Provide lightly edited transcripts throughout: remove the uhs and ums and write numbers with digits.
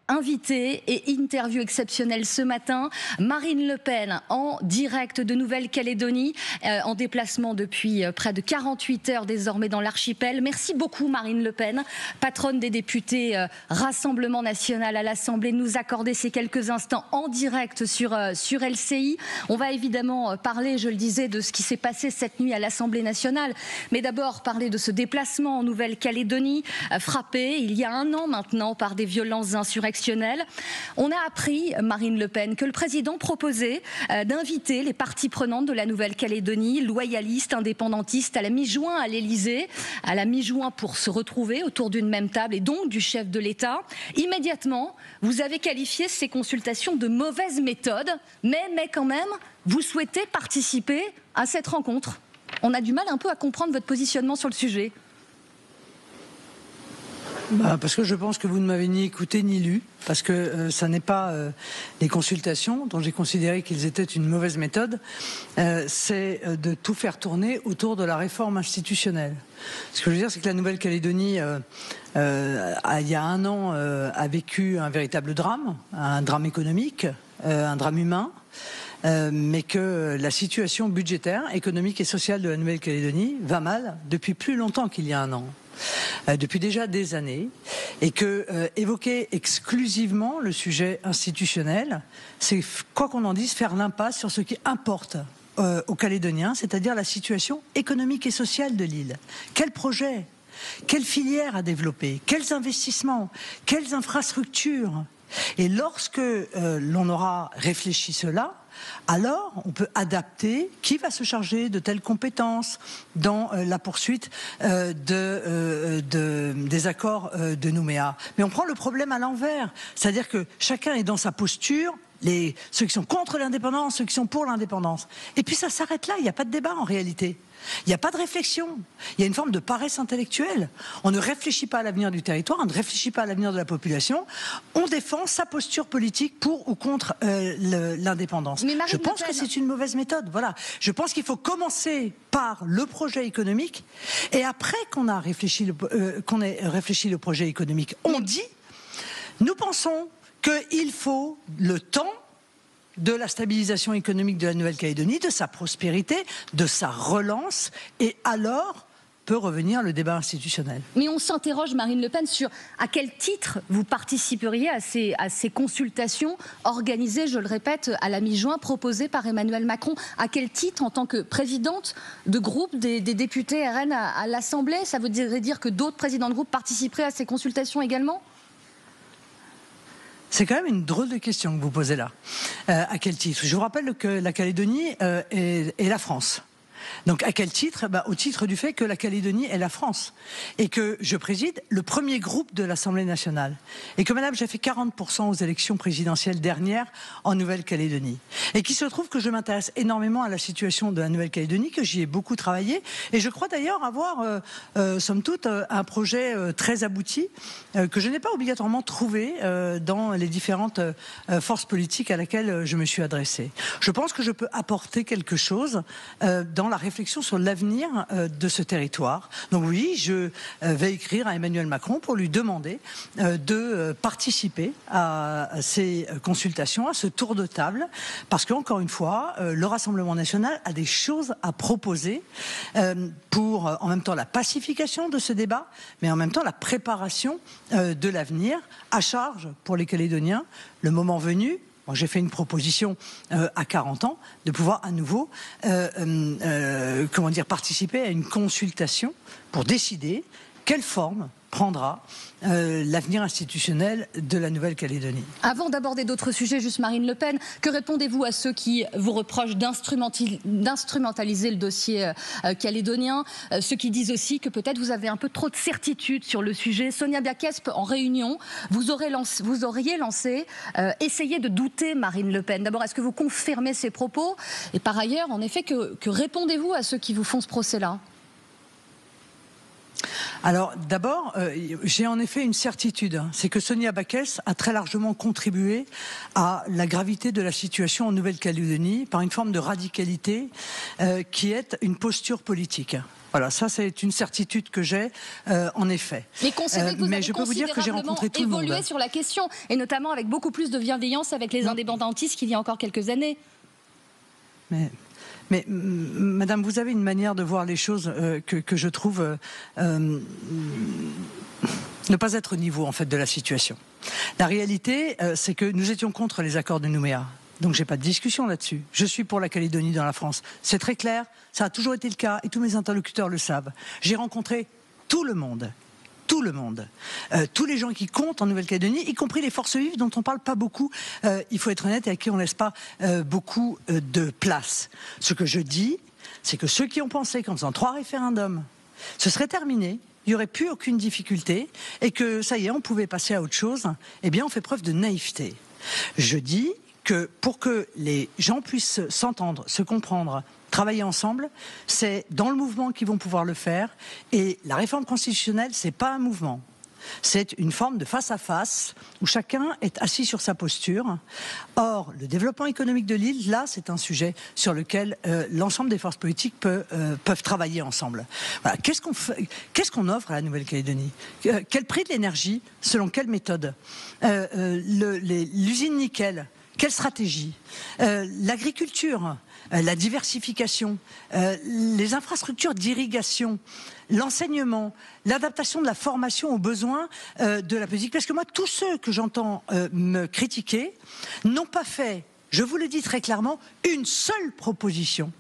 Invité et interview exceptionnelle ce matin, Marine Le Pen en direct de Nouvelle-Calédonie, en déplacement depuis près de 48 heures désormais dans l'archipel. Merci beaucoup Marine Le Pen, patronne des députés Rassemblement National à l'Assemblée, de nous accorder ces quelques instants en direct sur LCI. On va évidemment parler, je le disais, de ce qui s'est passé cette nuit à l'Assemblée nationale, mais d'abord parler de ce déplacement en Nouvelle-Calédonie, frappé il y a un an maintenant par des violences insurrectionnelles. On a appris, Marine Le Pen, que le président proposait d'inviter les parties prenantes de la Nouvelle-Calédonie, loyalistes, indépendantistes, à la mi-juin à l'Elysée, à la mi-juin pour se retrouver autour d'une même table et donc du chef de l'État. Immédiatement, vous avez qualifié ces consultations de mauvaise méthode, mais quand même, vous souhaitez participer à cette rencontre. On a du mal un peu à comprendre votre positionnement sur le sujet. Parce que je pense que vous ne m'avez ni écouté ni lu, parce que ça n'est pas les consultations dont j'ai considéré qu'ils étaient une mauvaise méthode, c'est de tout faire tourner autour de la réforme institutionnelle. Ce que je veux dire, c'est que la Nouvelle-Calédonie, il y a un an, a vécu un véritable drame, un drame économique, un drame humain, mais que la situation budgétaire, économique et sociale de la Nouvelle-Calédonie va mal depuis plus longtemps qu'il y a un an. Depuis déjà des années, et que évoquer exclusivement le sujet institutionnel, c'est, quoi qu'on en dise, faire l'impasse sur ce qui importe aux Calédoniens, c'est-à-dire la situation économique et sociale de l'île. Quel projet, quelle filière à développer, quels investissements, quelles infrastructures. Et lorsque l'on aura réfléchi cela, alors on peut adapter qui va se charger de telles compétences dans la poursuite des accords de Nouméa. Mais on prend le problème à l'envers, c'est-à-dire que chacun est dans sa posture, ceux qui sont contre l'indépendance, ceux qui sont pour l'indépendance. Et puis ça s'arrête là, il n'y a pas de débat en réalité. Il n'y a pas de réflexion, il y a une forme de paresse intellectuelle. On ne réfléchit pas à l'avenir du territoire, on ne réfléchit pas à l'avenir de la population, on défend sa posture politique pour ou contre l'indépendance. Je pense que c'est une mauvaise méthode, voilà. Je pense qu'il faut commencer par le projet économique, et après qu'on ait réfléchi le projet économique, on dit, nous pensons qu'il faut le temps de la stabilisation économique de la Nouvelle-Calédonie, de sa prospérité, de sa relance, et alors peut revenir le débat institutionnel. Mais on s'interroge, Marine Le Pen, sur à quel titre vous participeriez à ces consultations organisées, je le répète, à la mi-juin, proposées par Emmanuel Macron. À quel titre, en tant que présidente de groupe des députés RN à l'Assemblée? Ça voudrait dire que d'autres présidents de groupe participeraient à ces consultations également? C'est quand même une drôle de question que vous posez là. À quel titre? Je vous rappelle que la Calédonie est la France. Donc à quel titre? Au titre du fait que la Calédonie est la France et que je préside le premier groupe de l'Assemblée nationale et que madame, j'ai fait 40% aux élections présidentielles dernières en Nouvelle-Calédonie et qu'il se trouve que je m'intéresse énormément à la situation de la Nouvelle-Calédonie, que j'y ai beaucoup travaillé et je crois d'ailleurs avoir somme toute un projet très abouti que je n'ai pas obligatoirement trouvé dans les différentes forces politiques à laquelle je me suis adressée. Je pense que je peux apporter quelque chose dans la réflexion sur l'avenir de ce territoire. Donc oui, je vais écrire à Emmanuel Macron pour lui demander de participer à ces consultations, à ce tour de table, parce qu'encore une fois, le Rassemblement national a des choses à proposer pour en même temps la pacification de ce débat, mais en même temps la préparation de l'avenir, à charge pour les Calédoniens, le moment venu. Moi, j'ai fait une proposition à 40 ans de pouvoir à nouveau participer à une consultation pour décider quelle forme prendra l'avenir institutionnel de la Nouvelle-Calédonie. Avant d'aborder d'autres sujets, juste Marine Le Pen, que répondez-vous à ceux qui vous reprochent d'instrumentaliser le dossier calédonien, ceux qui disent aussi que peut-être vous avez un peu trop de certitude sur le sujet? Sonia Biakesp, en réunion, vous auriez lancé essayez de douter Marine Le Pen. D'abord, est-ce que vous confirmez ces propos? Et par ailleurs, en effet, que répondez-vous à ceux qui vous font ce procès-là? Alors d'abord, j'ai en effet une certitude, c'est que Sonia Biakesp a très largement contribué à la gravité de la situation en Nouvelle-Calédonie par une forme de radicalité qui est une posture politique. Voilà, ça c'est une certitude que j'ai, en effet. Mais concevez que vous avez je peux vous dire que j'ai rencontré tout le monde. évolué sur la question, et notamment avec beaucoup plus de bienveillance avec les indépendantistes qu'il y a encore quelques années. Mais madame, vous avez une manière de voir les choses que je trouve ne pas être au niveau en fait de la situation. La réalité, c'est que nous étions contre les accords de Nouméa. Donc j'ai pas de discussion là-dessus. Je suis pour la Calédonie dans la France. C'est très clair, ça a toujours été le cas et tous mes interlocuteurs le savent. J'ai rencontré tout le monde. Tout le monde, tous les gens qui comptent en Nouvelle-Calédonie, y compris les forces vives dont on parle pas beaucoup, il faut être honnête, et à qui on laisse pas beaucoup de place. Ce que je dis, c'est que ceux qui ont pensé qu'en faisant 3 référendums, ce serait terminé, il n'y aurait plus aucune difficulté, et que ça y est, on pouvait passer à autre chose, eh bien on fait preuve de naïveté. Je dis que pour que les gens puissent s'entendre, se comprendre, travailler ensemble, c'est dans le mouvement qu'ils vont pouvoir le faire. Et la réforme constitutionnelle, c'est pas un mouvement. C'est une forme de face-à-face où chacun est assis sur sa posture. Or, le développement économique de l'île, là, c'est un sujet sur lequel l'ensemble des forces politiques peuvent travailler ensemble. Voilà. Qu'est-ce qu'on offre à la Nouvelle-Calédonie ? Quel prix de l'énergie ? Selon quelle méthode ? L'usine nickel ? Quelle stratégie ? L'agriculture, la diversification, les infrastructures d'irrigation, l'enseignement, l'adaptation de la formation aux besoins de la politique. Parce que moi, tous ceux que j'entends me critiquer n'ont pas fait, je vous le dis très clairement, une seule proposition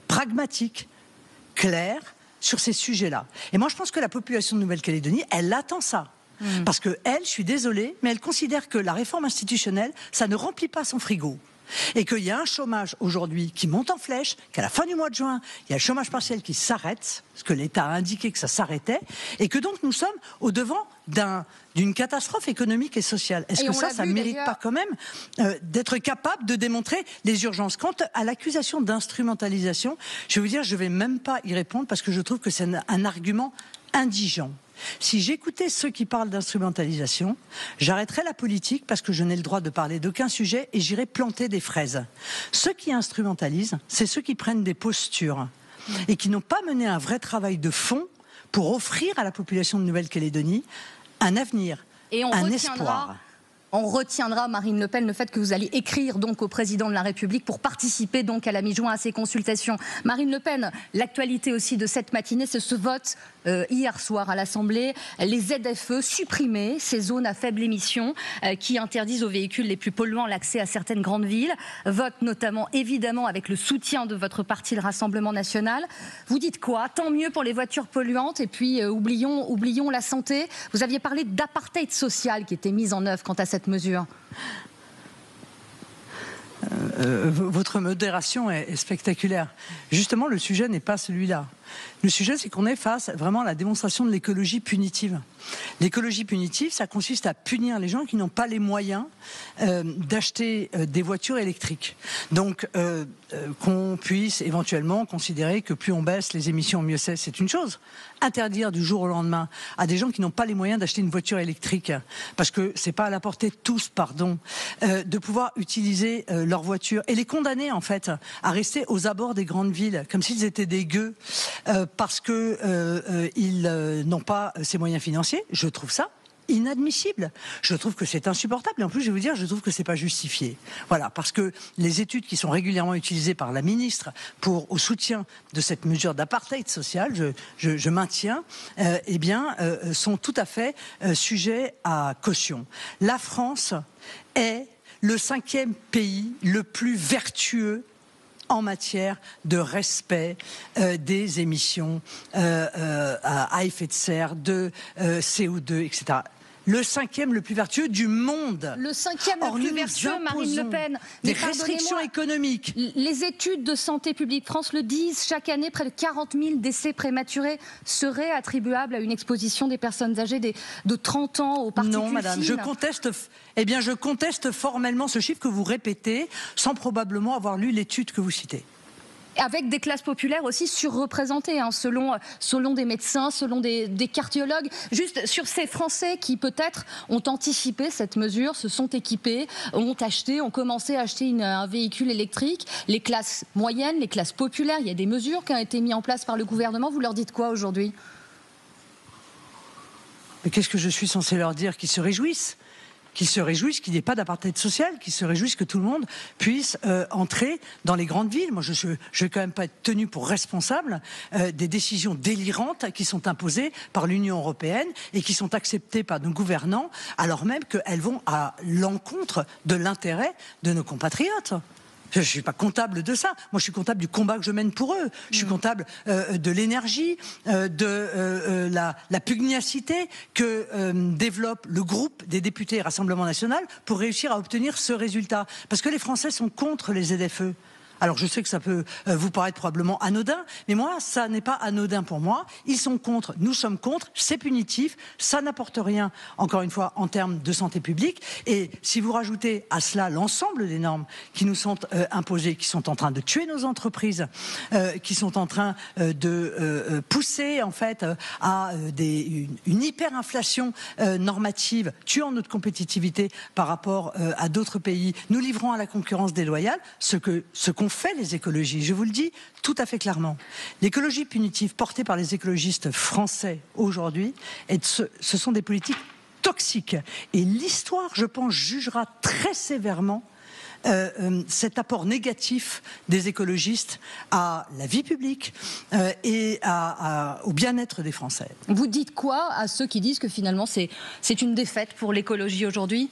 pragmatique, claire, sur ces sujets-là. Et moi, je pense que la population de Nouvelle-Calédonie, elle attend ça. Parce que elle, je suis désolée, mais elle considère que la réforme institutionnelle, ça ne remplit pas son frigo. Et qu'il y a un chômage aujourd'hui qui monte en flèche, qu'à la fin du mois de juin, il y a le chômage partiel qui s'arrête, parce que l'État a indiqué que ça s'arrêtait, et que donc nous sommes au devant d'une catastrophe économique et sociale. Est-ce que ça ne mérite pas quand même d'être capable de démontrer les urgences ? Quant à l'accusation d'instrumentalisation, je vais vous dire, je ne vais même pas y répondre, parce que je trouve que c'est un argument indigent. Si j'écoutais ceux qui parlent d'instrumentalisation, j'arrêterais la politique parce que je n'ai le droit de parler d'aucun sujet et j'irais planter des fraises. Ceux qui instrumentalisent, c'est ceux qui prennent des postures et qui n'ont pas mené un vrai travail de fond pour offrir à la population de Nouvelle-Calédonie un avenir, un espoir. On retiendra, Marine Le Pen, le fait que vous allez écrire donc au président de la République pour participer donc à la mi-juin à ces consultations. Marine Le Pen, l'actualité aussi de cette matinée, c'est ce vote hier soir à l'Assemblée. Les ZFE supprimés, ces zones à faible émission qui interdisent aux véhicules les plus polluants l'accès à certaines grandes villes. Vote notamment, évidemment, avec le soutien de votre parti, le Rassemblement national. Vous dites quoi ? Tant mieux pour les voitures polluantes et puis oublions la santé. Vous aviez parlé d'apartheid social qui était mis en œuvre quant à cette mesure. Votre modération est spectaculaire. Justement, le sujet n'est pas celui-là. Le sujet, c'est qu'on est face vraiment à la démonstration de l'écologie punitive. L'écologie punitive, ça consiste à punir les gens qui n'ont pas les moyens d'acheter des voitures électriques. Donc, qu'on puisse éventuellement considérer que plus on baisse les émissions, mieux c'est une chose. Interdire du jour au lendemain à des gens qui n'ont pas les moyens d'acheter une voiture électrique, parce que c'est pas à la portée de tous, de pouvoir utiliser leur voiture et les condamner en fait à rester aux abords des grandes villes, comme s'ils étaient des gueux, parce que ils n'ont pas ces moyens financiers. Je trouve ça inadmissible. Je trouve que c'est insupportable. Et en plus, je vais vous dire, je trouve que c'est pas justifié. Voilà, parce que les études qui sont régulièrement utilisées par la ministre au soutien de cette mesure d'apartheid social, je maintiens, sont tout à fait sujets à caution. La France est le 5e pays le plus vertueux en matière de respect des émissions à effet de serre, de CO2, etc. Le 5e le plus vertueux du monde. Le 5e le plus vertueux, Marine Le Pen. Des restrictions économiques. Les études de Santé publique France le disent, chaque année, près de 40 000 décès prématurés seraient attribuables à une exposition des personnes âgées de 30 ans aux particules fines. Non, madame, je conteste formellement ce chiffre que vous répétez, sans probablement avoir lu l'étude que vous citez. Avec des classes populaires aussi surreprésentées, hein, selon des médecins, selon des cardiologues. Juste sur ces Français qui peut-être ont anticipé cette mesure, se sont équipés, ont commencé à acheter un véhicule électrique. Les classes moyennes, les classes populaires, il y a des mesures qui ont été mises en place par le gouvernement. Vous leur dites quoi aujourd'hui ? Mais qu'est-ce que je suis censé leur dire ? Qu'ils se réjouissent ? Qu'ils se réjouissent qu'il n'y ait pas d'apartheid social, qu'ils se réjouissent que tout le monde puisse entrer dans les grandes villes. Moi, je ne vais quand même pas être tenu pour responsable des décisions délirantes qui sont imposées par l'Union européenne et qui sont acceptées par nos gouvernants, alors même qu'elles vont à l'encontre de l'intérêt de nos compatriotes. Je ne suis pas comptable de ça. Moi, je suis comptable du combat que je mène pour eux. Je suis comptable de l'énergie, de la pugnacité que développe le groupe des députés Rassemblement National pour réussir à obtenir ce résultat. Parce que les Français sont contre les ZFE. Alors je sais que ça peut vous paraître probablement anodin, mais moi, ça n'est pas anodin pour moi. Ils sont contre, nous sommes contre, c'est punitif, ça n'apporte rien, encore une fois, en termes de santé publique. Et si vous rajoutez à cela l'ensemble des normes qui nous sont imposées, qui sont en train de tuer nos entreprises, qui sont en train de pousser en fait à une hyperinflation normative, tuant notre compétitivité par rapport à d'autres pays, nous livrons à la concurrence déloyale ce qu'ont fait les écologistes. Je vous le dis tout à fait clairement. L'écologie punitive portée par les écologistes français aujourd'hui, ce sont des politiques toxiques. Et l'histoire, je pense, jugera très sévèrement cet apport négatif des écologistes à la vie publique et au bien-être des Français. Vous dites quoi à ceux qui disent que finalement c'est une défaite pour l'écologie aujourd'hui ?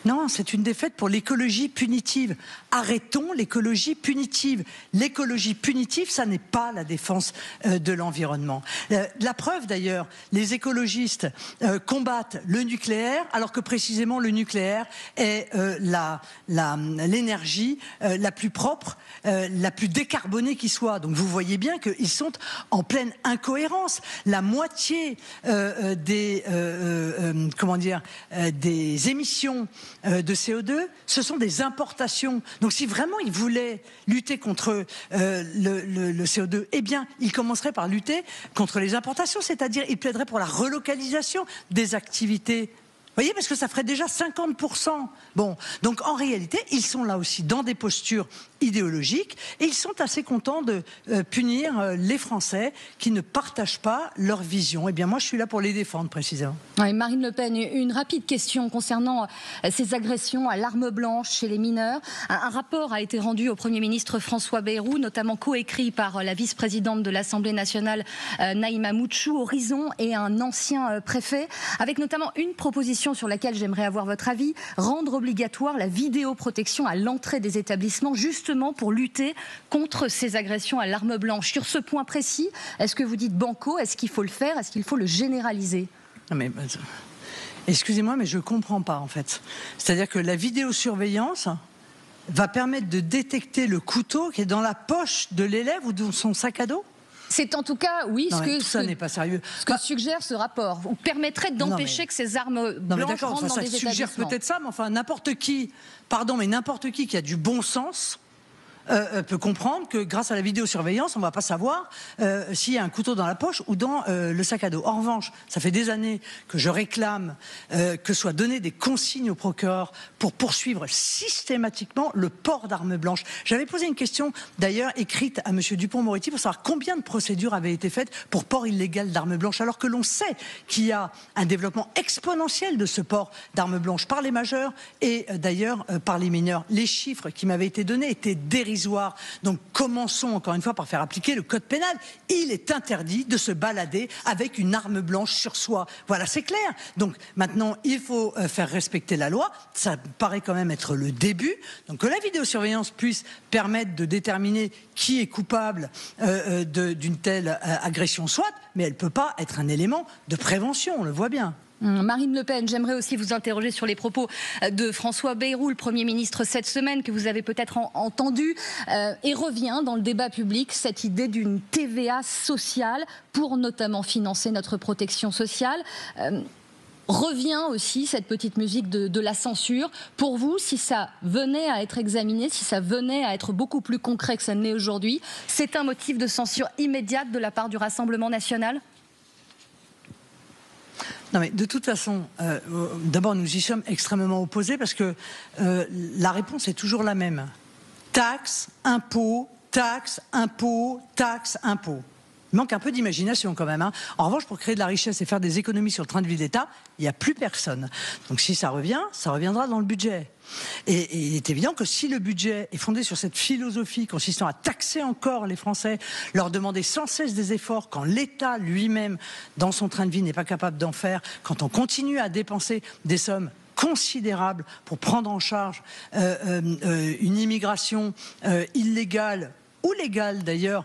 Non, c'est une défaite pour l'écologie punitive. Arrêtons l'écologie punitive. L'écologie punitive, ça n'est pas la défense de l'environnement. La preuve d'ailleurs, les écologistes combattent le nucléaire, alors que précisément le nucléaire est l'énergie la plus propre, la plus décarbonée qui soit. Donc vous voyez bien qu'ils sont en pleine incohérence. La moitié des émissions de CO2, ce sont des importations. Donc si vraiment ils voulaient lutter contre le CO2, eh bien, ils commenceraient par lutter contre les importations, c'est-à-dire ils plaideraient pour la relocalisation des activités. Vous voyez, parce que ça ferait déjà 50%. Bon, donc en réalité, ils sont là aussi dans des postures idéologiques et ils sont assez contents de punir les Français qui ne partagent pas leur vision. Eh bien, moi, je suis là pour les défendre, précisément. Oui, Marine Le Pen, une rapide question concernant ces agressions à l'arme blanche chez les mineurs. Un rapport a été rendu au Premier ministre François Bayrou, notamment coécrit par la vice-présidente de l'Assemblée nationale, Naïma Mouchou, Horizon et un ancien préfet, avec notamment une proposition sur laquelle j'aimerais avoir votre avis, rendre obligatoire la vidéoprotection à l'entrée des établissements, justement pour lutter contre ces agressions à l'arme blanche. Sur ce point précis, est-ce que vous dites banco? Est-ce qu'il faut le faire? Est-ce qu'il faut le généraliser? Mais, excusez-moi, mais je ne comprends pas en fait. C'est-à-dire que la vidéosurveillance va permettre de détecter le couteau qui est dans la poche de l'élève ou dans son sac à dos? C'est en tout cas, oui, ça n'est pas sérieux. Ce que suggère ce rapport, vous permettrait d'empêcher que ces armes blanches rentrent dans des établissements. Ça suggère peut-être ça, mais enfin n'importe qui qui a du bon sens peut comprendre que grâce à la vidéosurveillance, on ne va pas savoir s'il y a un couteau dans la poche ou dans le sac à dos. En revanche, ça fait des années que je réclame que soient données des consignes au procureur pour poursuivre systématiquement le port d'armes blanches. J'avais posé une question d'ailleurs écrite à M. Dupond-Moretti pour savoir combien de procédures avaient été faites pour port illégal d'armes blanches, alors que l'on sait qu'il y a un développement exponentiel de ce port d'armes blanches par les majeurs et d'ailleurs par les mineurs. Les chiffres qui m'avaient été donnés étaient dérisoires. Donc commençons encore une fois par faire appliquer le code pénal. Il est interdit de se balader avec une arme blanche sur soi. Voilà, c'est clair. Donc maintenant, il faut faire respecter la loi. Ça paraît quand même être le début. Donc que la vidéosurveillance puisse permettre de déterminer qui est coupable d'une telle agression, soit, mais elle ne peut pas être un élément de prévention, on le voit bien. Marine Le Pen, j'aimerais aussi vous interroger sur les propos de François Bayrou, le Premier ministre, cette semaine, que vous avez peut-être entendu, et revient dans le débat public cette idée d'une TVA sociale pour notamment financer notre protection sociale. revient aussi cette petite musique de la censure. Pour vous, si ça venait à être examiné, si ça venait à être beaucoup plus concret que ça ne l'est aujourd'hui, c'est un motif de censure immédiate de la part du Rassemblement national ? Non mais de toute façon, d'abord nous y sommes extrêmement opposés parce que la réponse est toujours la même. Taxe, impôt, taxe, impôt, taxe, impôt. Il manque un peu d'imagination quand même. En revanche, pour créer de la richesse et faire des économies sur le train de vie d'État, il n'y a plus personne. Donc si ça revient, ça reviendra dans le budget. Et il est évident que si le budget est fondé sur cette philosophie consistant à taxer encore les Français, leur demander sans cesse des efforts quand l'État lui-même, dans son train de vie, n'est pas capable d'en faire, quand on continue à dépenser des sommes considérables pour prendre en charge une immigration illégale, ou légale d'ailleurs,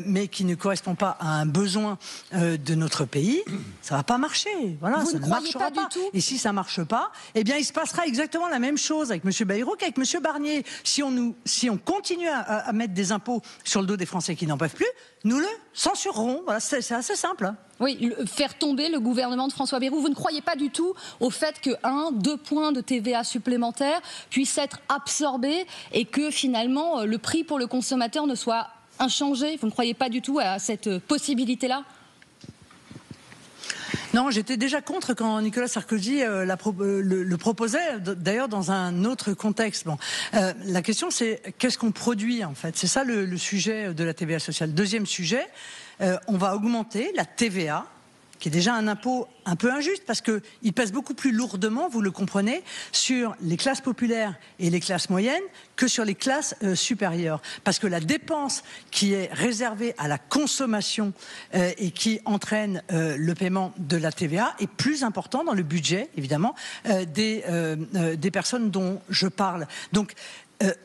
mais qui ne correspond pas à un besoin de notre pays, ça ne va pas marcher. Voilà, vous ça ne ne marchera pas. Et si ça ne marche pas, eh bien, il se passera exactement la même chose avec M. Bayrou qu'avec M. Barnier. Si on continue à mettre des impôts sur le dos des Français qui n'en peuvent plus, nous le censurerons. Voilà, c'est assez simple. Oui, faire tomber le gouvernement de François Bayrou. Vous ne croyez pas du tout au fait que 2 points de TVA supplémentaires puissent être absorbés et que finalement le prix pour le consommateur ne soit inchangé? Vous ne croyez pas du tout à cette possibilité-là? Non, j'étais déjà contre quand Nicolas Sarkozy le proposait, d'ailleurs dans un autre contexte. Bon, la question c'est qu'est-ce qu'on produit en fait? C'est ça le sujet de la TVA sociale. Deuxième sujet, on va augmenter la TVA, qui est déjà un impôt un peu injuste parce qu'il pèse beaucoup plus lourdement, vous le comprenez, sur les classes populaires et les classes moyennes que sur les classes supérieures. Parce que la dépense qui est réservée à la consommation et qui entraîne le paiement de la TVA est plus important dans le budget, évidemment, des personnes dont je parle. Donc,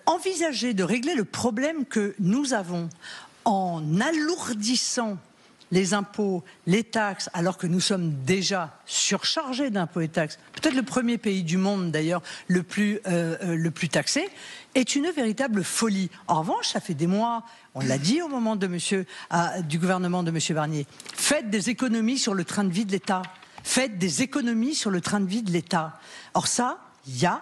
envisager de régler le problème que nous avons en alourdissant les impôts, les taxes, alors que nous sommes déjà surchargés d'impôts et taxes, peut-être le premier pays du monde d'ailleurs le plus taxé, est une véritable folie. En revanche, ça fait des mois, on l'a dit au moment du gouvernement de M. Barnier, faites des économies sur le train de vie de l'État. Faites des économies sur le train de vie de l'État. Or ça, il n'y a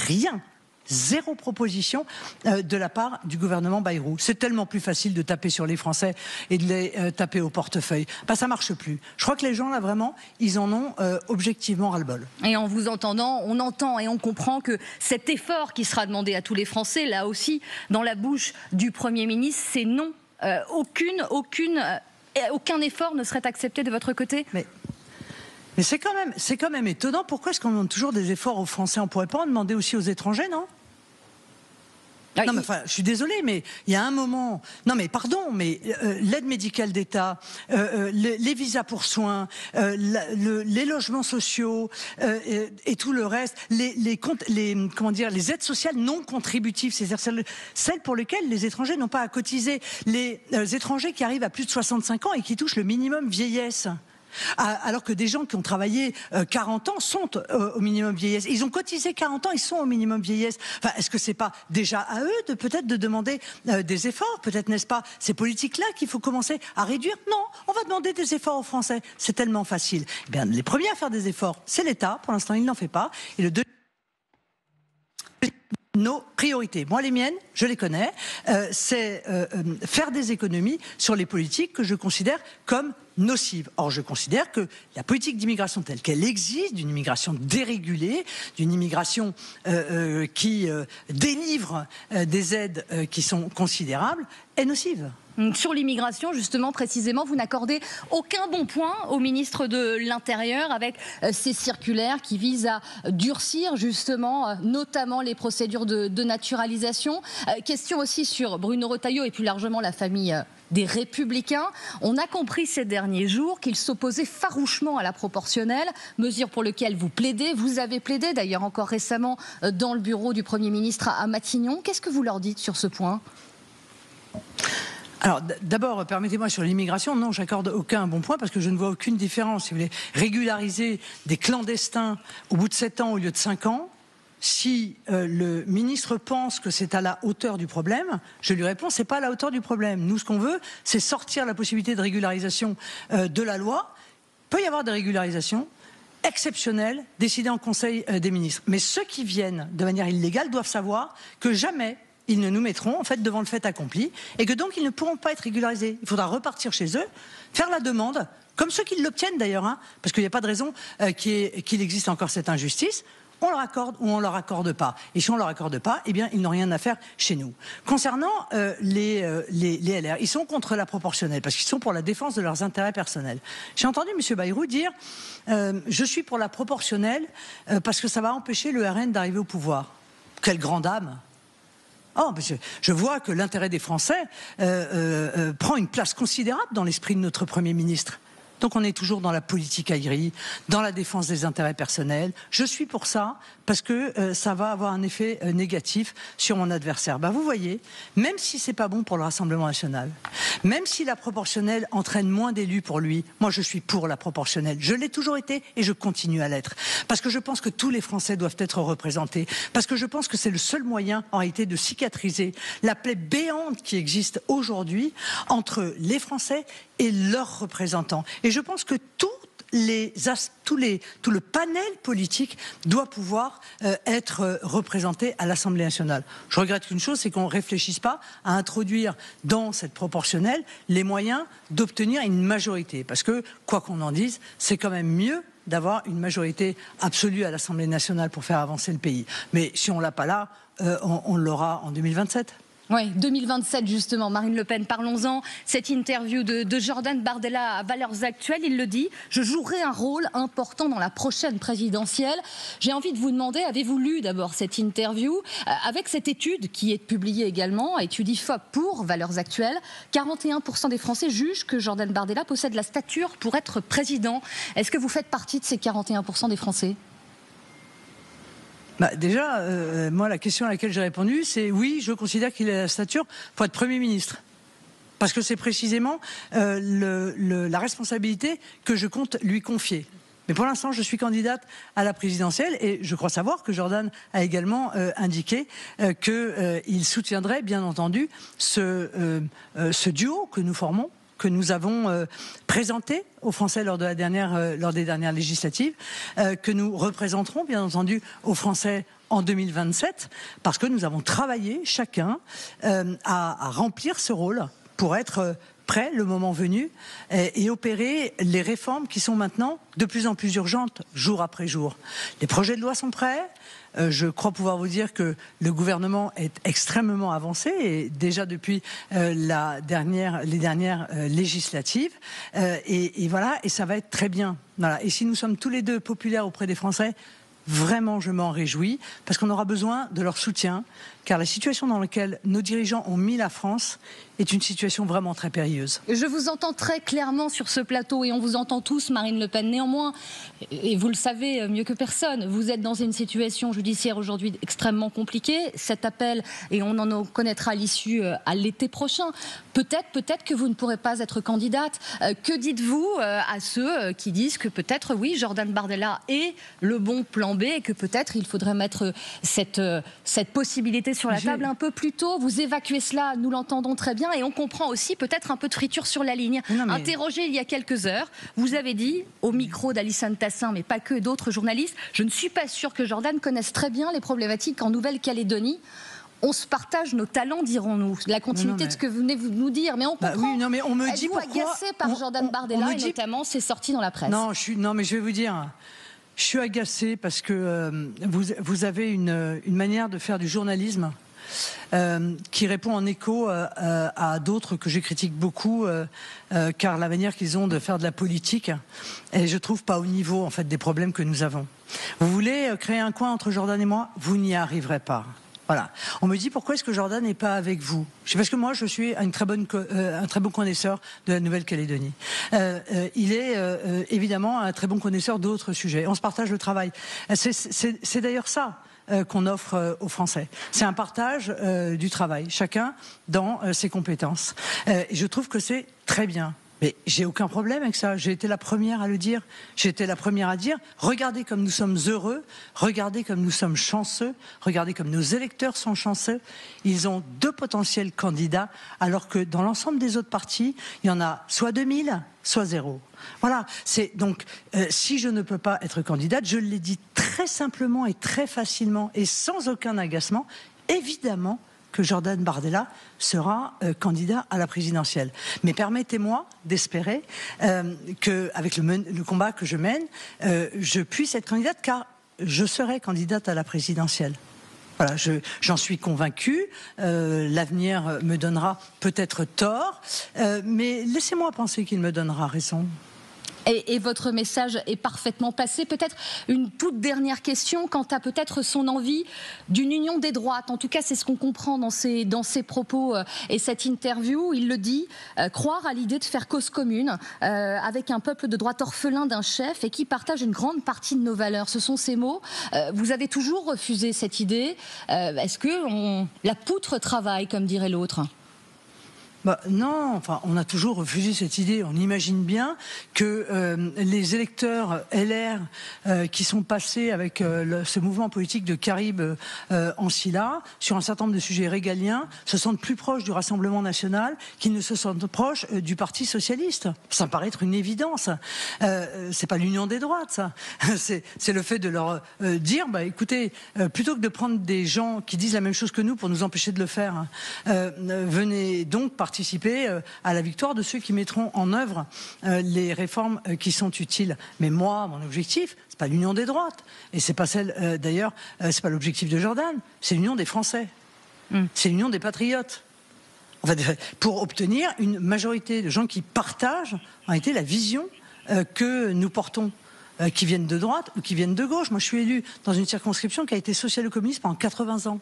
rien. Zéro proposition de la part du gouvernement Bayrou. C'est tellement plus facile de taper sur les Français et de les taper au portefeuille. Ça marche plus. Je crois que les gens là vraiment, ils en ont objectivement ras-le-bol. Et en vous entendant, on entend et on comprend que cet effort qui sera demandé à tous les Français, là aussi, dans la bouche du Premier ministre, c'est non. Aucun effort ne serait accepté de votre côté. Mais c'est quand même étonnant. Pourquoi est-ce qu'on demande toujours des efforts aux Français? On pourrait pas en demander aussi aux étrangers, non? Non, mais enfin, je suis désolé, mais il y a un moment. Non, mais pardon, mais l'aide médicale d'État, les visas pour soins, les logements sociaux et tout le reste, les aides sociales non contributives, c'est-à-dire celles pour lesquelles les étrangers n'ont pas à cotiser, les étrangers qui arrivent à plus de 65 ans et qui touchent le minimum vieillesse. Alors que des gens qui ont travaillé 40 ans sont au minimum vieillesse. Ils ont cotisé 40 ans, ils sont au minimum vieillesse. Enfin, est-ce que c'est pas déjà à eux peut-être de demander des efforts? Peut-être n'est-ce pas ces politiques-là qu'il faut commencer à réduire? Non, on va demander des efforts aux Français. C'est tellement facile. Eh bien, les premiers à faire des efforts, c'est l'État. Pour l'instant, il n'en fait pas. Et le deuxième, nos priorités. Moi, les miennes, je les connais. C'est faire des économies sur les politiques que je considère comme nocive. Or, je considère que la politique d'immigration telle qu'elle existe, d'une immigration dérégulée, d'une immigration qui délivre des aides qui sont considérables, est nocive. Sur l'immigration, justement, précisément, vous n'accordez aucun bon point au ministre de l'Intérieur avec ces circulaires qui visent à durcir, justement, notamment les procédures de naturalisation. Question aussi sur Bruno Retailleau et plus largement la famille des Républicains. On a compris ces derniers jours qu'ils s'opposaient farouchement à la proportionnelle, mesure pour laquelle vous plaidez. Vous avez plaidé d'ailleurs encore récemment dans le bureau du Premier ministre à Matignon. Qu'est-ce que vous leur dites sur ce point ? Alors d'abord, permettez-moi sur l'immigration, non, j'accorde aucun bon point parce que je ne vois aucune différence. Si vous voulez régulariser des clandestins au bout de 7 ans au lieu de 5 ans, si le ministre pense que c'est à la hauteur du problème, je lui réponds, c'est pas à la hauteur du problème. Nous, ce qu'on veut, c'est sortir la possibilité de régularisation de la loi. Il peut y avoir des régularisations. exceptionnelle décidée en Conseil des ministres. Mais ceux qui viennent de manière illégale doivent savoir que jamais ils ne nous mettront en fait devant le fait accompli et que donc ils ne pourront pas être régularisés. Il faudra repartir chez eux, faire la demande, comme ceux qui l'obtiennent d'ailleurs, hein, parce qu'il n'y a pas de raison qu'il existe encore cette injustice. On leur accorde ou on leur accorde pas. Et si on leur accorde pas, eh bien, ils n'ont rien à faire chez nous. Concernant les LR, ils sont contre la proportionnelle parce qu'ils sont pour la défense de leurs intérêts personnels. J'ai entendu M. Bayrou dire je suis pour la proportionnelle parce que ça va empêcher le RN d'arriver au pouvoir. Quelle grande âme! Oh, je vois que l'intérêt des Français prend une place considérable dans l'esprit de notre Premier ministre. Donc on est toujours dans la politique aguerrie, dans la défense des intérêts personnels. Je suis pour ça parce que ça va avoir un effet négatif sur mon adversaire. Vous voyez, même si c'est pas bon pour le Rassemblement national, même si la proportionnelle entraîne moins d'élus pour lui, moi je suis pour la proportionnelle. Je l'ai toujours été et je continue à l'être. Parce que je pense que tous les Français doivent être représentés. Parce que je pense que c'est le seul moyen en réalité de cicatriser la plaie béante qui existe aujourd'hui entre les Français et leurs représentants. Et je pense que tout le panel politique doit pouvoir être représenté à l'Assemblée nationale. Je regrette qu'une chose, c'est qu'on ne réfléchisse pas à introduire dans cette proportionnelle les moyens d'obtenir une majorité. Parce que, quoi qu'on en dise, c'est quand même mieux d'avoir une majorité absolue à l'Assemblée nationale pour faire avancer le pays. Mais si on ne l'a pas là, on l'aura en 2027. Oui, 2027 justement, Marine Le Pen, parlons-en. Cette interview de Jordan Bardella à Valeurs Actuelles, il le dit, je jouerai un rôle important dans la prochaine présidentielle. J'ai envie de vous demander, avez-vous lu d'abord cette interview avec cette étude qui est publiée également, étude IFOP pour Valeurs Actuelles, 41% des Français jugent que Jordan Bardella possède la stature pour être président. Est-ce que vous faites partie de ces 41% des Français ? Déjà, moi, la question à laquelle j'ai répondu, c'est oui, je considère qu'il a la stature pour être Premier ministre. Parce que c'est précisément la responsabilité que je compte lui confier. Mais pour l'instant, je suis candidate à la présidentielle et je crois savoir que Jordan a également indiqué qu'il soutiendrait, bien entendu, ce duo que nous formons, que nous avons présenté aux Français lors des dernières législatives, que nous représenterons bien entendu aux Français en 2027, parce que nous avons travaillé chacun à remplir ce rôle pour être prêt le moment venu et opérer les réformes qui sont maintenant de plus en plus urgentes jour après jour. Les projets de loi sont prêts. Je crois pouvoir vous dire que le gouvernement est extrêmement avancé et déjà depuis les dernières législatives et voilà, et ça va être très bien. Voilà. Et si nous sommes tous les deux populaires auprès des Français, vraiment je m'en réjouis parce qu'on aura besoin de leur soutien car la situation dans laquelle nos dirigeants ont mis la France est une situation vraiment très périlleuse. Je vous entends très clairement sur ce plateau et on vous entend tous, Marine Le Pen. Néanmoins, et vous le savez mieux que personne, vous êtes dans une situation judiciaire aujourd'hui extrêmement compliquée. Cet appel, et on en connaîtra l'issue à l'été prochain, peut-être que vous ne pourrez pas être candidate. Que dites-vous à ceux qui disent que peut-être, oui, Jordan Bardella est le bon plan B et que peut-être il faudrait mettre cette possibilité sur la table un peu plus tôt? Vous évacuez cela, nous l'entendons très bien. Et on comprend aussi peut-être un peu de friture sur la ligne. Interrogé il y a quelques heures, vous avez dit au micro d'Alissane Tassin, mais pas que, et d'autres journalistes, je ne suis pas sûre que Jordan connaisse très bien les problématiques en Nouvelle-Calédonie. On se partage nos talents, dirons-nous. La continuité de ce que vous venez de nous dire. Mais on comprend. Oui, on me dit pourquoi. Êtes-vous agacé par Jordan Bardella et notamment c'est sorti dans la presse? Non, mais je vais vous dire... Je suis agacée parce que vous avez une manière de faire du journalisme qui répond en écho à d'autres que je critique beaucoup, car la manière qu'ils ont de faire de la politique est, je trouve, pas au niveau en fait des problèmes que nous avons. Vous voulez créer un coin entre Jordan et moi? Vous n'y arriverez pas. Voilà. On me dit pourquoi est-ce que Jordan n'est pas avec vous? C'est parce que moi je suis un très bon connaisseur de la Nouvelle-Calédonie. Il est évidemment un très bon connaisseur d'autres sujets. On se partage le travail. C'est d'ailleurs ça qu'on offre aux Français. C'est un partage du travail, chacun dans ses compétences. Et je trouve que c'est très bien. Mais j'ai aucun problème avec ça. J'ai été la première à le dire. J'ai été la première à dire, regardez comme nous sommes heureux, regardez comme nous sommes chanceux, regardez comme nos électeurs sont chanceux. Ils ont 2 potentiels candidats, alors que dans l'ensemble des autres partis, il y en a soit 2000, soit 0. Voilà. C'est donc, si je ne peux pas être candidate, je l'ai dit très simplement et très facilement et sans aucun agacement, évidemment, que Jordan Bardella sera candidat à la présidentielle. Mais permettez-moi d'espérer qu'avec le combat que je mène, je puisse être candidate, car je serai candidate à la présidentielle. Voilà, j'en suis convaincue. L'avenir me donnera peut-être tort, mais laissez-moi penser qu'il me donnera raison. Et votre message est parfaitement passé. Peut-être une toute dernière question quant à peut-être son envie d'une union des droites. En tout cas, c'est ce qu'on comprend dans ses propos et cette interview. Il le dit, croire à l'idée de faire cause commune avec un peuple de droite orphelin d'un chef et qui partage une grande partie de nos valeurs. Ce sont ses mots. Vous avez toujours refusé cette idée. Est-ce que la poutre travaille, comme dirait l'autre ? Non, enfin, on a toujours refusé cette idée. On imagine bien que les électeurs LR qui sont passés avec ce mouvement politique de Carib Ancilla sur un certain nombre de sujets régaliens se sentent plus proches du Rassemblement national qu'ils ne se sentent proches du Parti socialiste. Ça me paraît être une évidence. C'est pas l'union des droites, ça. C'est le fait de leur dire, écoutez, plutôt que de prendre des gens qui disent la même chose que nous pour nous empêcher de le faire, venez donc participer à la victoire de ceux qui mettront en œuvre les réformes qui sont utiles. Mais moi, mon objectif, c'est pas l'union des droites, et c'est pas celle, d'ailleurs, c'est pas l'objectif de Jordan, c'est l'union des Français, c'est l'union des patriotes. En fait, pour obtenir une majorité de gens qui partagent en réalité la vision que nous portons, qui viennent de droite ou qui viennent de gauche. Moi, je suis élu dans une circonscription qui a été socialo-communiste pendant 80 ans.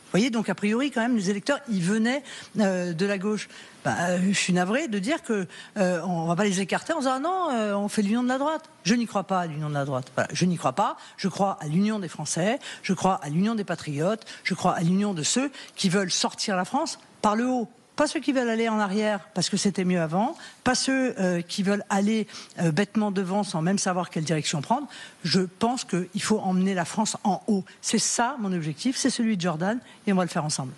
Vous voyez, donc a priori, quand même, les électeurs, ils venaient de la gauche. Je suis navré de dire que on va pas les écarter en disant non, on fait l'union de la droite. Je n'y crois pas à l'union de la droite. Voilà, je n'y crois pas. Je crois à l'union des Français. Je crois à l'union des patriotes. Je crois à l'union de ceux qui veulent sortir la France par le haut. Pas ceux qui veulent aller en arrière parce que c'était mieux avant, pas ceux qui veulent aller bêtement devant sans même savoir quelle direction prendre. Je pense qu'il faut emmener la France en haut. C'est ça mon objectif, c'est celui de Jordan et on va le faire ensemble.